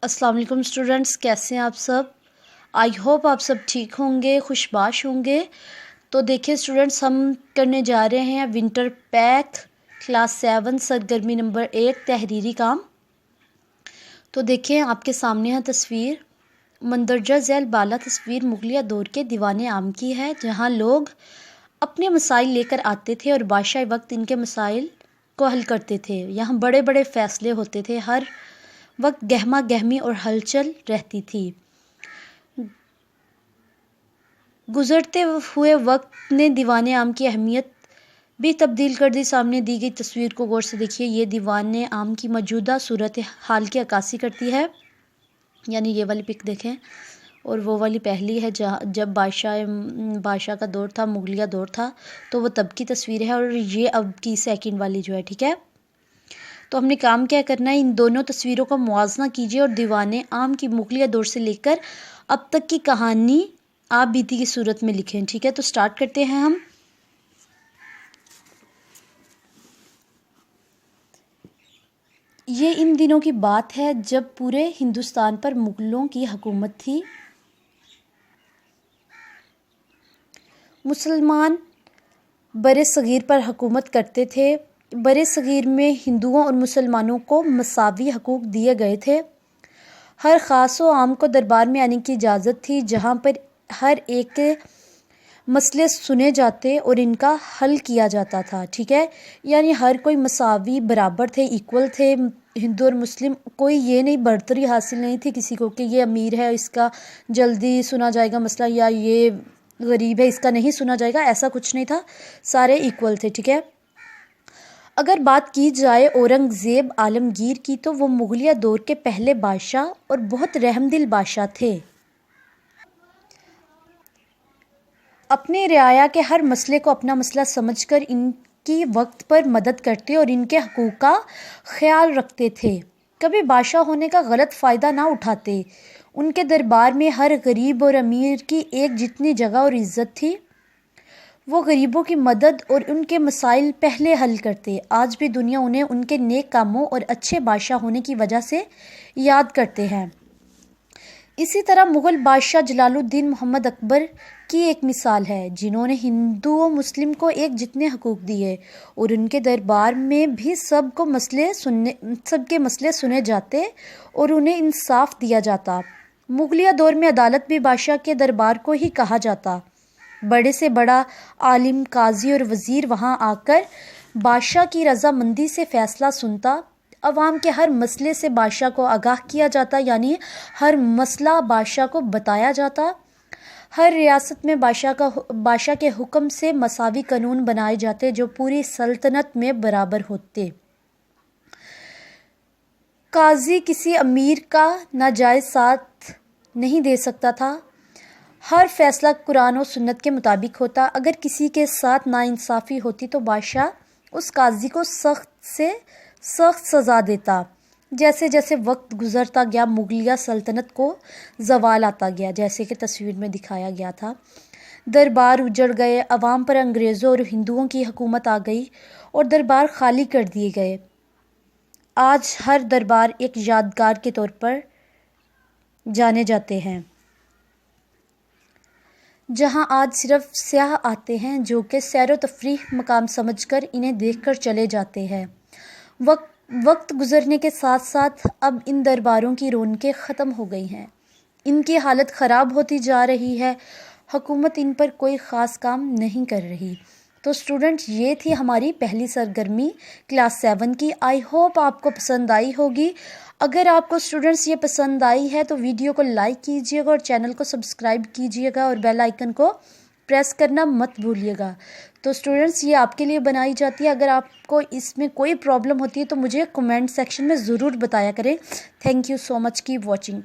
अस्सलाम वालेकुम स्टूडेंट्स, कैसे हैं आप सब। आई होप आप सब ठीक होंगे, खुशबाश होंगे। तो देखिए स्टूडेंट्स, हम करने जा रहे हैं विंटर पैक क्लास 7 सरगर्मी नंबर 1 तहरीरी काम। तो देखिए आपके सामने है तस्वीर, मंदरजा झैल बाला तस्वीर मुगलिया दौर के दीवाने आम की है, जहाँ लोग अपने मसाइल लेकर आते थे और बादशाह वक्त इनके मसाइल को हल करते थे। यहाँ बड़े बड़े फ़ैसले होते थे, हर वक्त गहमा गहमी और हलचल रहती थी। गुज़रते हुए वक्त ने दीवाने आम की अहमियत भी तब्दील कर दी। सामने दी गई तस्वीर को गौर से देखिए, ये दीवाने आम की मौजूदा सूरत हाल की अक्कासी करती है। यानी ये वाली पिक देखें और वो वाली पहली है जब बादशाह का दौर था, मुगलिया दौर था, तो वो तब की तस्वीर है। और ये अब की सेकंड वाली जो है, ठीक है। तो हमने काम क्या करना है, इन दोनों तस्वीरों का मुआवजा कीजिए और दीवाने आम की मुगलिया दौर से लेकर अब तक की कहानी आप बीती की सूरत में लिखें, ठीक है। तो स्टार्ट करते हैं हम। ये इन दिनों की बात है जब पूरे हिंदुस्तान पर मुगलों की हुकूमत थी। मुसलमान बरे सगीर पर हुकूमत करते थे। बरे सगीर में हिंदुओं और मुसलमानों को मसावी हकूक़ दिए गए थे। हर ख़ास व आम को दरबार में आने की इजाज़त थी, जहाँ पर हर एक के मसले सुने जाते और इनका हल किया जाता था, ठीक है। यानी हर कोई मसावी बराबर थे, इक्वल थे। हिंदू और मुस्लिम कोई ये नहीं, बढ़तरी हासिल नहीं थी किसी को कि ये अमीर है इसका जल्दी सुना जाएगा मसला, या ये गरीब है इसका नहीं सुना जाएगा, ऐसा कुछ नहीं था। सारे इक्वल थे, ठीक है। अगर बात की जाए औरंगज़ेब आलमगीर की, तो वो मुगलिया दौर के पहले बादशाह और बहुत रहमदिल बादशाह थे। अपने रियाया के हर मसले को अपना मसला समझकर इनकी वक्त पर मदद करते और इनके हकूक़ का ख्याल रखते थे। कभी बादशाह होने का गलत फ़ायदा ना उठाते। उनके दरबार में हर गरीब और अमीर की एक जितनी जगह और इज़्ज़त थी। वो गरीबों की मदद और उनके मसाइल पहले हल करते। आज भी दुनिया उन्हें उनके नेक कामों और अच्छे बादशाह होने की वजह से याद करते हैं। इसी तरह मुग़ल बादशाह जलालुद्दीन मोहम्मद अकबर की एक मिसाल है, जिन्होंने हिंदू और मुस्लिम को एक जितने हकूक़ दिए और उनके दरबार में भी सबके मसले सुने जाते और उन्हें इंसाफ दिया जाता। मुगलिया दौर में अदालत भी बादशाह के दरबार को ही कहा जाता। बड़े से बड़ा आलिम, काजी और वज़ीर वहाँ आकर बादशाह की रज़ामंदी से फ़ैसला सुनता। अवाम के हर मसले से बादशाह को आगाह किया जाता, यानी हर मसला बादशाह को बताया जाता। हर रियासत में बादशाह के हुक्म से मसावी कानून बनाए जाते जो पूरी सल्तनत में बराबर होते। काजी किसी अमीर का नाजायज़ साथ नहीं दे सकता था। हर फैसला कुरान और सुन्नत के मुताबिक होता। अगर किसी के साथ नाइंसाफ़ी होती तो बादशाह उस काजी को सख्त से सख्त सज़ा देता। जैसे जैसे वक्त गुज़रता गया, मुगलिया सल्तनत को ज़वाल आता गया, जैसे कि तस्वीर में दिखाया गया था। दरबार उजड़ गए, अवाम पर अंग्रेज़ों और हिंदुओं की हुकूमत आ गई और दरबार खाली कर दिए गए। आज हर दरबार एक यादगार के तौर पर जाने जाते हैं, जहां आज सिर्फ सयाह आते हैं जो कि सैर व तफरीह मकाम समझकर इन्हें देखकर चले जाते हैं। वक्त गुज़रने के साथ साथ अब इन दरबारों की रौनकें ख़त्म हो गई हैं। इनकी हालत ख़राब होती जा रही है। हुकूमत इन पर कोई ख़ास काम नहीं कर रही। तो स्टूडेंट्स, ये थी हमारी पहली सरगर्मी क्लास 7 की। आई होप आपको पसंद आई होगी। अगर आपको स्टूडेंट्स ये पसंद आई है तो वीडियो को लाइक कीजिएगा और चैनल को सब्सक्राइब कीजिएगा और बेल आइकन को प्रेस करना मत भूलिएगा। तो स्टूडेंट्स, ये आपके लिए बनाई जाती है। अगर आपको इसमें कोई प्रॉब्लम होती है तो मुझे कमेंट सेक्शन में ज़रूर बताया करें। Thank you so much, keep watching.